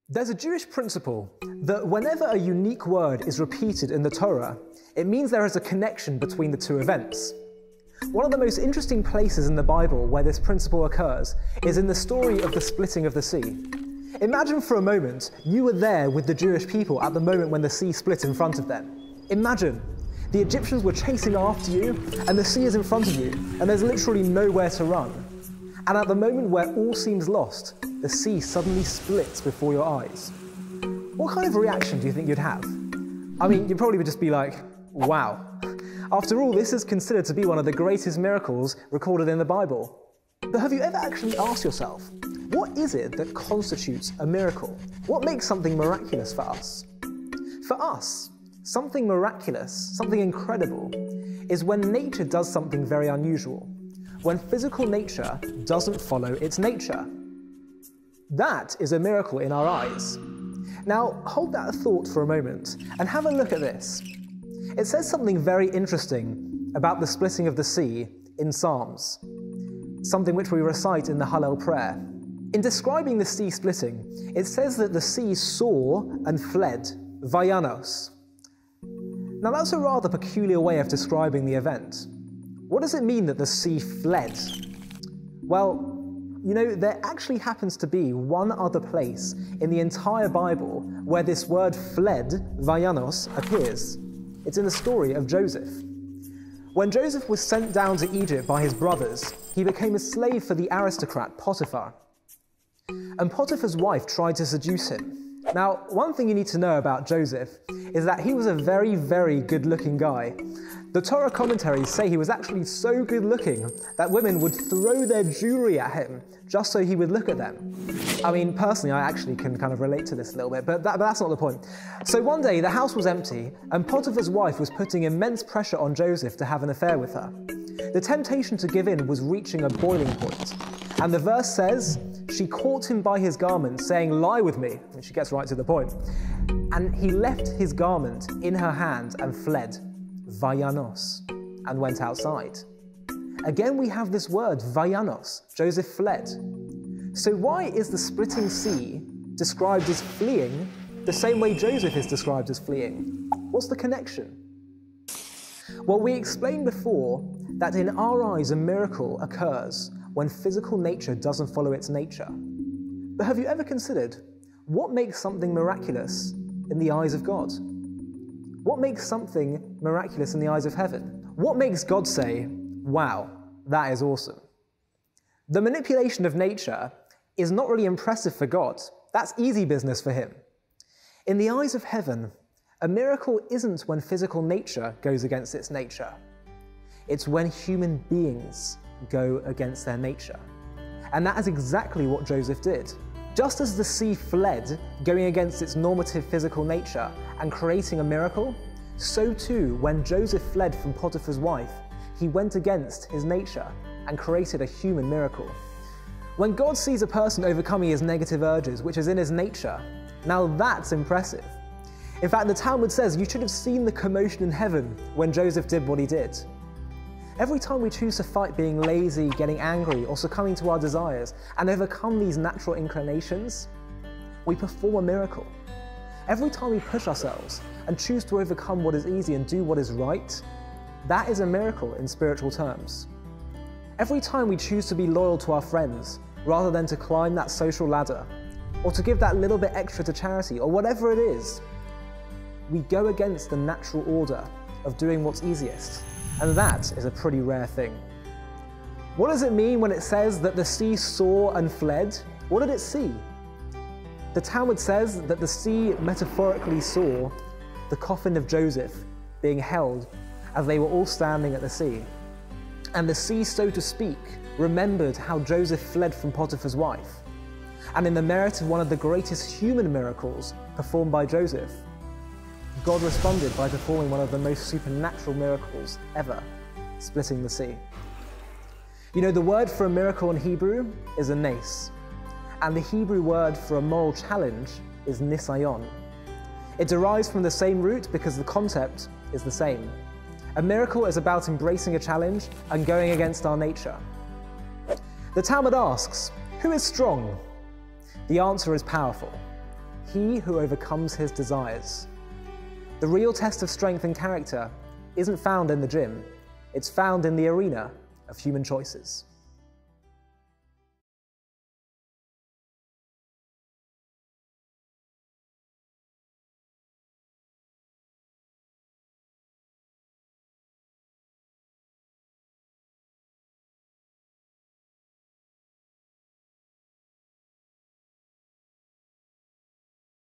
There's a Jewish principle that whenever a unique word is repeated in the Torah, it means there is a connection between the two events. One of the most interesting places in the Bible where this principle occurs is in the story of the splitting of the sea. Imagine for a moment you were there with the Jewish people at the moment when the sea split in front of them. Imagine the Egyptians were chasing after you and the sea is in front of you and there's literally nowhere to run. And at the moment where all seems lost, the sea suddenly splits before your eyes. What kind of reaction do you think you'd have? I mean, you'd probably just be like, wow. After all, this is considered to be one of the greatest miracles recorded in the Bible. But have you ever actually asked yourself, what is it that constitutes a miracle? What makes something miraculous for us? For us, something miraculous, something incredible, is when nature does something very unusual, when physical nature doesn't follow its nature. That is a miracle in our eyes. Now, hold that thought for a moment and have a look at this. It says something very interesting about the splitting of the sea in Psalms, something which we recite in the Hallel prayer. In describing the sea splitting, it says that the sea saw and fled, vayanos. Now that's a rather peculiar way of describing the event. What does it mean that the sea fled? Well, you know, there actually happens to be one other place in the entire Bible where this word fled, vayanos, appears. It's in the story of Joseph. When Joseph was sent down to Egypt by his brothers, he became a slave for the aristocrat Potiphar. And Potiphar's wife tried to seduce him. Now, one thing you need to know about Joseph is that he was a very, very good-looking guy. The Torah commentaries say he was actually so good-looking that women would throw their jewelry at him just so he would look at them. I mean, personally, I actually can kind of relate to this a little bit, but that's not the point. So one day, the house was empty, and Potiphar's wife was putting immense pressure on Joseph to have an affair with her. The temptation to give in was reaching a boiling point, and the verse says, she caught him by his garment, saying, "Lie with me," and she gets right to the point. And he left his garment in her hand and fled, vayanos, and went outside. Again, we have this word, vayanos. Joseph fled. So why is the splitting sea described as fleeing the same way Joseph is described as fleeing? What's the connection? Well, we explained before that in our eyes a miracle occurs when physical nature doesn't follow its nature. But have you ever considered what makes something miraculous in the eyes of God? What makes something miraculous in the eyes of heaven? What makes God say, wow, that is awesome? The manipulation of nature is not really impressive for God. That's easy business for him. In the eyes of heaven, a miracle isn't when physical nature goes against its nature. It's when human beings go against their nature. And that is exactly what Joseph did. Just as the sea fled, going against its normative physical nature and creating a miracle, so too, when Joseph fled from Potiphar's wife, he went against his nature and created a human miracle. When God sees a person overcoming his negative urges, which is in his nature, now that's impressive. In fact, the Talmud says you should have seen the commotion in heaven when Joseph did what he did. Every time we choose to fight being lazy, getting angry, or succumbing to our desires, and overcome these natural inclinations, we perform a miracle. Every time we push ourselves and choose to overcome what is easy and do what is right, that is a miracle in spiritual terms. Every time we choose to be loyal to our friends, rather than to climb that social ladder, or to give that little bit extra to charity, or whatever it is, we go against the natural order of doing what's easiest. And that is a pretty rare thing. What does it mean when it says that the sea saw and fled? What did it see? The Talmud says that the sea metaphorically saw the coffin of Joseph being held as they were all standing at the sea. And the sea, so to speak, remembered how Joseph fled from Potiphar's wife. And in the merit of one of the greatest human miracles performed by Joseph, God responded by performing one of the most supernatural miracles ever, splitting the sea. You know, the word for a miracle in Hebrew is a nes, and the Hebrew word for a moral challenge is nisayon. It derives from the same root because the concept is the same. A miracle is about embracing a challenge and going against our nature. The Talmud asks, who is strong? The answer is powerful. he who overcomes his desires. The real test of strength and character isn't found in the gym, it's found in the arena of human choices.